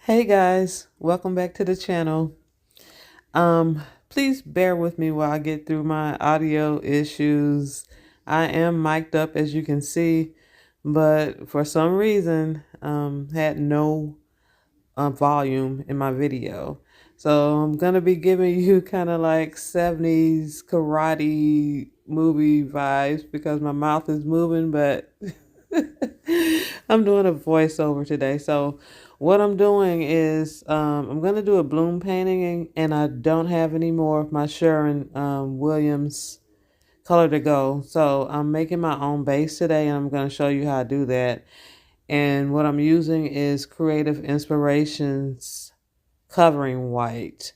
Hey guys, welcome back to the channel. Please bear with me while I get through my audio issues. I am mic'd up as you can see, but for some reason, had no volume in my video. So I'm gonna be giving you kind of like 70s karate movie vibes because my mouth is moving, but I'm doing a voiceover today. So what I'm doing is I'm gonna do a bloom painting, and I don't have any more of my Sharon Williams color to go. So I'm making my own base today, and I'm gonna show you how I do that. And what I'm using is Creative Inspirations Covering White.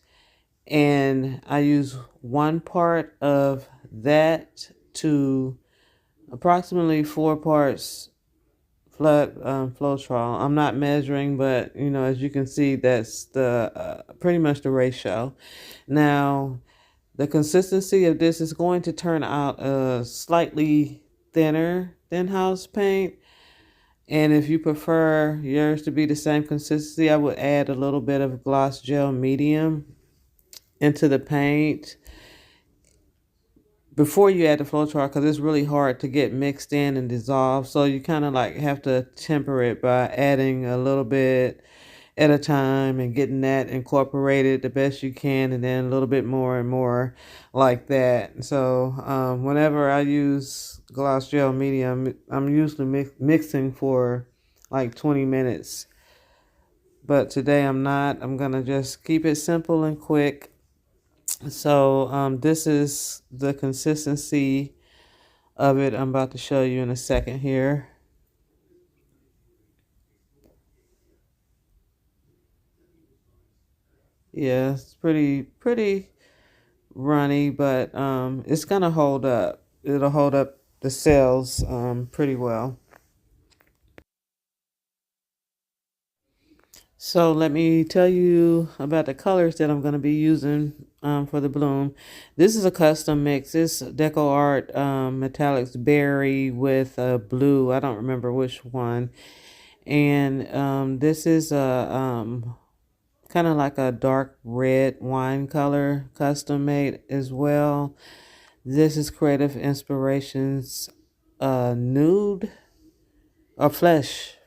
And I use one part of that to approximately 4 parts Floetrol. I'm not measuring, but as you can see, that's the pretty much the ratio. Now, the consistency of this is going to turn out a slightly thinner than house paint. And if you prefer yours to be the same consistency, I would add a little bit of gloss gel medium into the paint before you add the Floetrol, because it's really hard to get mixed in and dissolved. So you kind of like have to temper it by adding a little bit at a time and getting that incorporated the best you can, and then a little bit more and more like that. So whenever I use gloss gel medium, I'm usually mixing for like 20 minutes. But today I'm not. I'm going to just keep it simple and quick. So this is the consistency of it. I'm about to show you in a second here. Yeah, it's pretty runny, but it's gonna hold up. It'll hold up the cells pretty well. So let me tell you about the colors that I'm going to be using for the bloom. This is a custom mix. It's Deco Art Metallics Berry with blue. I don't remember which one. And this is a kind of like a dark red wine color, custom made as well. This is Creative Inspirations Nude or Flesh.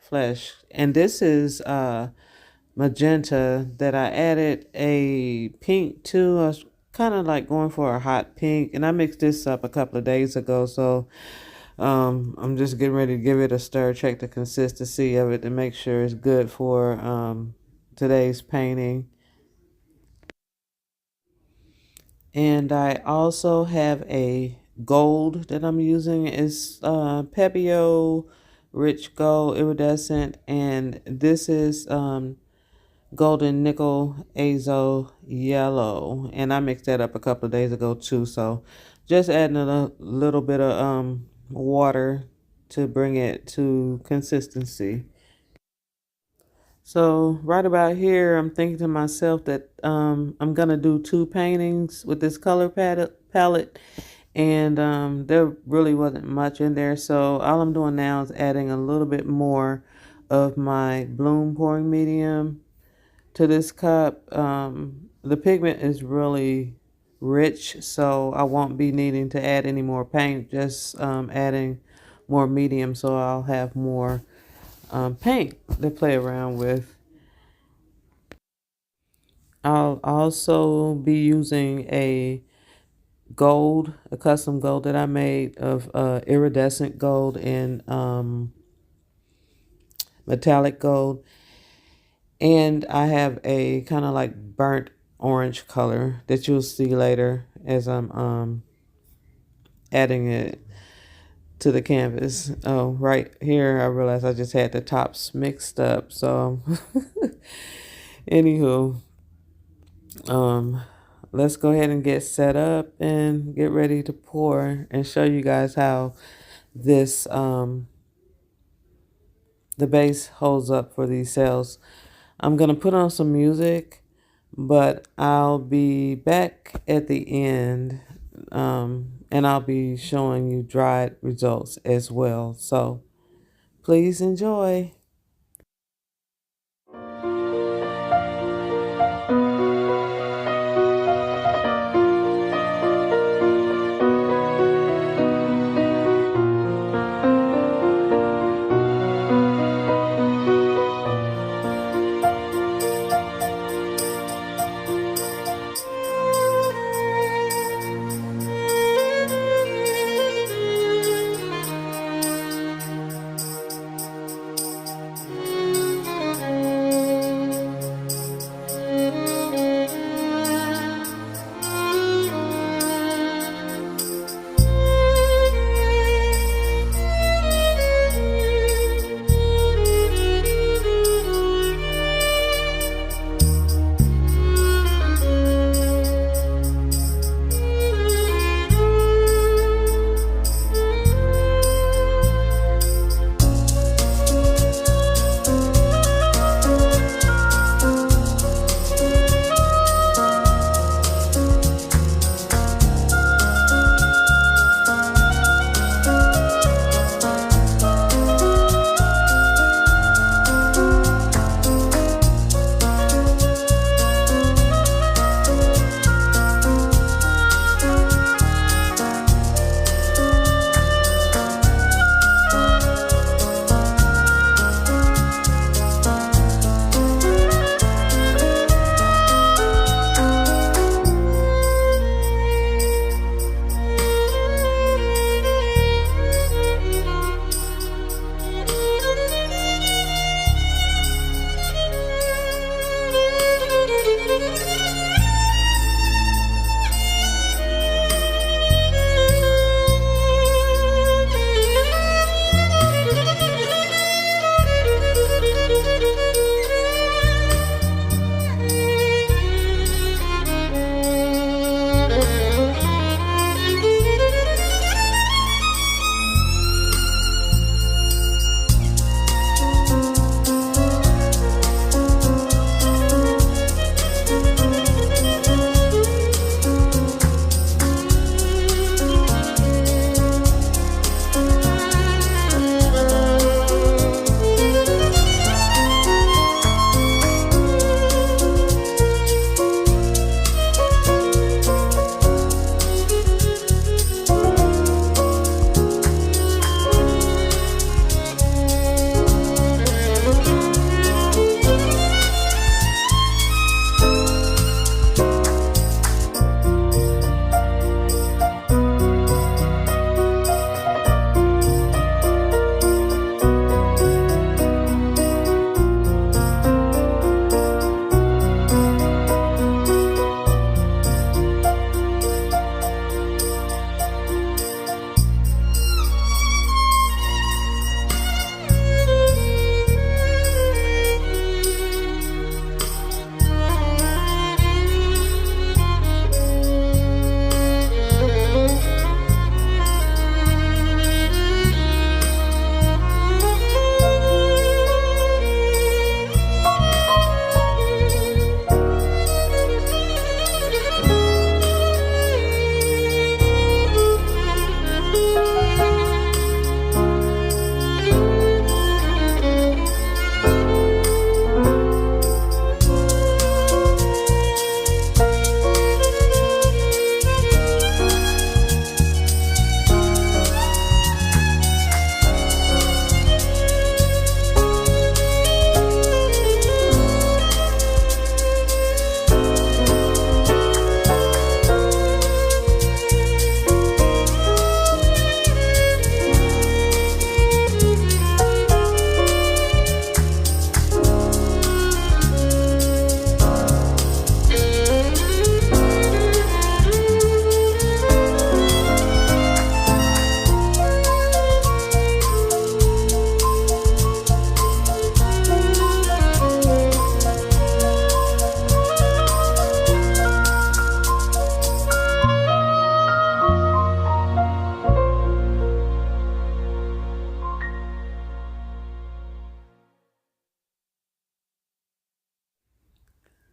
And this is magenta that I added a pink to. I was kind of like going for a hot pink, and I mixed this up a couple of days ago. So I'm just getting ready to give it a stir, check the consistency of it to make sure it's good for today's painting. And I also have a gold that I'm using. It's Pebeo Rich Gold Iridescent, and this is Golden Nickel Azo Yellow. And I mixed that up a couple of days ago too. So just adding a little bit of water to bring it to consistency. So right about here, I'm thinking to myself that I'm gonna do 2 paintings with this color palette, and there really wasn't much in there. So all I'm doing now is adding a little bit more of my bloom pouring medium to this cup. The pigment is really rich, so I won't be needing to add any more paint, just adding more medium, so I'll have more paint to play around with. I'll also be using a custom gold that I made of iridescent gold and metallic gold. And I have a kind of like burnt orange color that you'll see later as I'm adding it to the canvas. Oh, right here I realized I just had the tops mixed up. So anywho, let's go ahead and get set up and get ready to pour and show you guys how this the base holds up for these cells. I'm gonna put on some music, but I'll be back at the end, and I'll be showing you dried results as well. So please enjoy.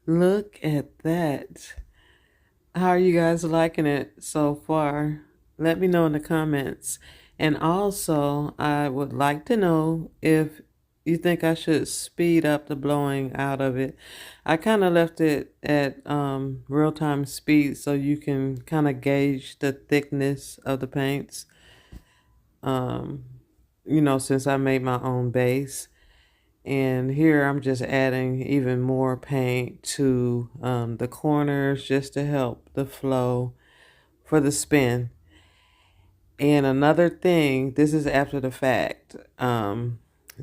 Look at that. How are you guys liking it so far? Let me know in the comments. And also, I would like to know if you think I should speed up the blowing out of it. I kind of left it at real-time speed so you can kind of gauge the thickness of the paints. Um, since I made my own base. And here I'm just adding even more paint to the corners just to help the flow for the spin. And another thing, this is after the fact,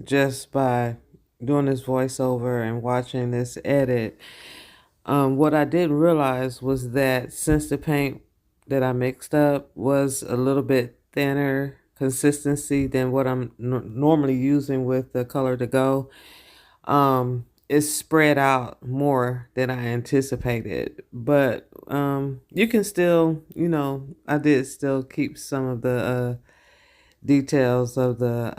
just by doing this voiceover and watching this edit, what I didn't realize was that since the paint that I mixed up was a little bit thinner consistency than what I'm normally using with the color to go, it's spread out more than I anticipated. But you can still, I did still keep some of the details of the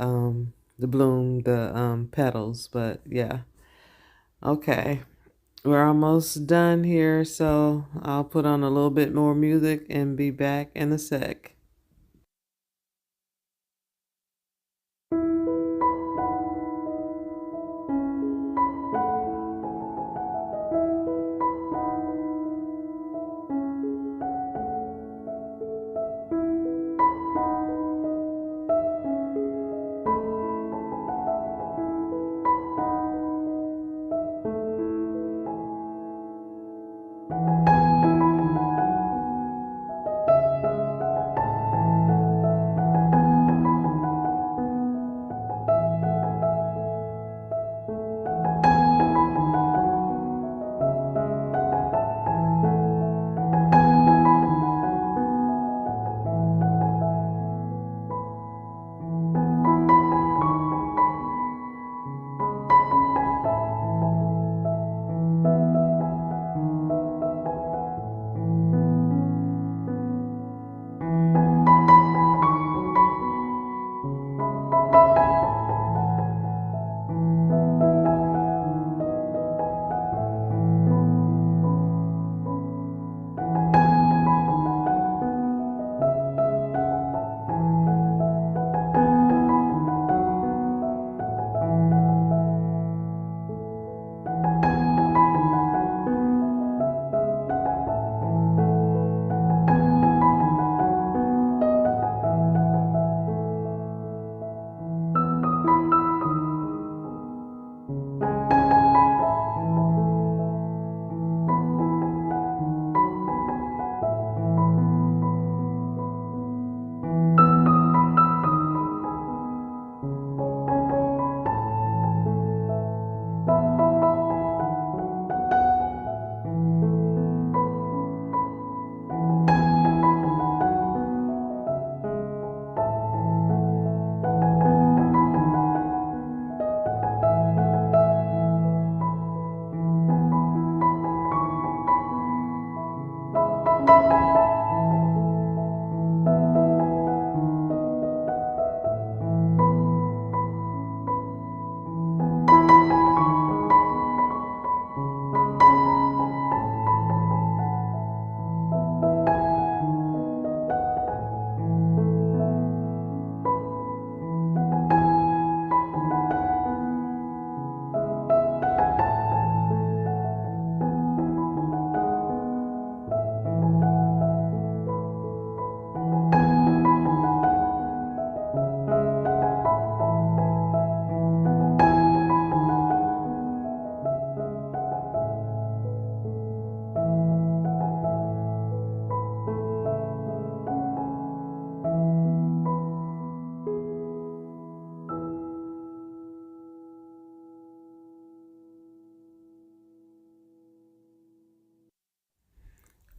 bloom, the petals. But yeah, okay, we're almost done here, so I'll put on a little bit more music and be back in a sec.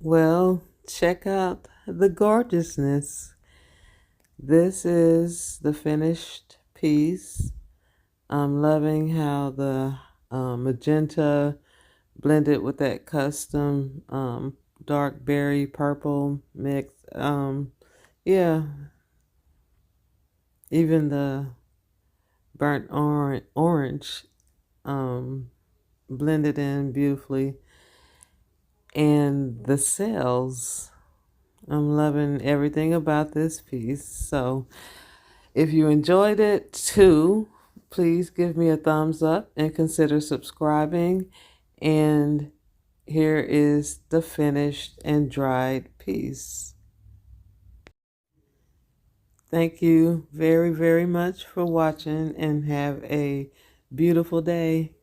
Well, check out the gorgeousness. This is the finished piece. I'm loving how the magenta blended with that custom dark berry purple mix. Yeah, even the burnt orange blended in beautifully. and the cells. I'm loving everything about this piece. So if you enjoyed it too, please give me a thumbs up and consider subscribing. And here is the finished and dried piece. Thank you very, very much for watching and have a beautiful day.